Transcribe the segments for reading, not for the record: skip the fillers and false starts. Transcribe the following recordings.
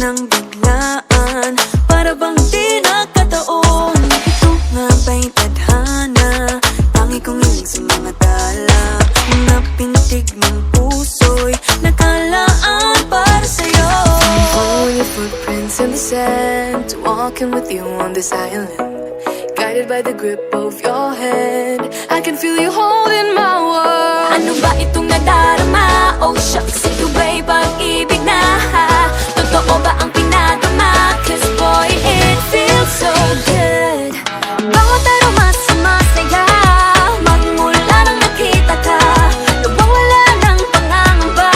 ng biglaan, para bang di nakataon. Ito nga ba'y tadhana, tangi kong hiling sa mga dala. Mga pintig ng puso'y nakalaan para sa'yo. Following your footprints in the sand, walking with you on this island, guided by the grip of your hand. I can feel you holding my world. Ano ba itong nadarama? Oh shucks, ito ba'y pag-ibig na? Totoo ba ang pinadama? Cause boy, it feels so good. Bawat aroma sumasaya, magmula nang nakita ka. Nawawala ng pangangamba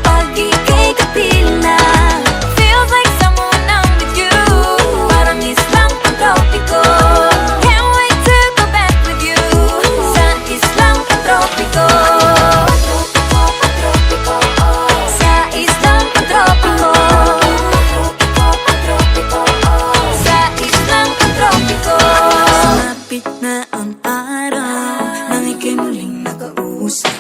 pag ika'y kapiling na. Feels like someone I'm with you, parang islang pantropiko. Can't wait to go back with you sa islang pantropiko. Sa islang pantropiko. Sa islang pantropiko. Sumapit na ang araw nang ika'y muling nakausap.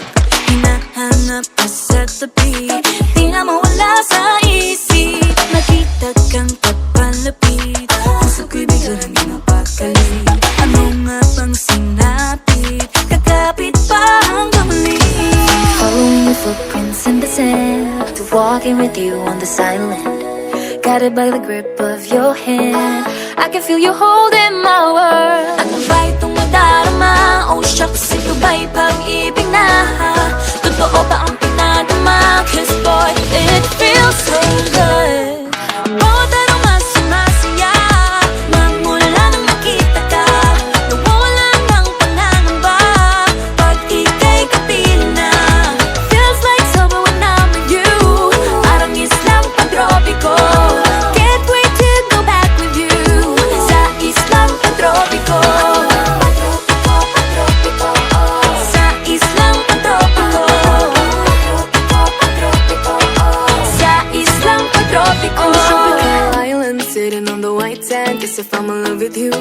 Hinahanap ka sa tabi, di na mawala sa isip. Nakita kang papalapit, puso ko'y biglang di mapakali. Ano nga bang sinapit, kakapit pa hanggang muli. Following your footprints in the sand, walking with you on this island, guided by the grip of your hand. I can feel you holding my world. Ano ba itong nadarama? Oh shucks, ito ba'y pag-ibig na? Totoo ba ang pinadama? Cause boy, it feels so good. Bawat aroma sumasaya, magmula nang makita ka. Nawawala ng pangangamba pag ika'y kapiling na. Feels like sober when I'm with you, parang islang pantropiko. Can't wait to go back with you sa islang pantropiko. Sa islang pantropiko. Sa islang pantropiko. On a tropical island, sitting on the white sand. Guess if I'm in love with you,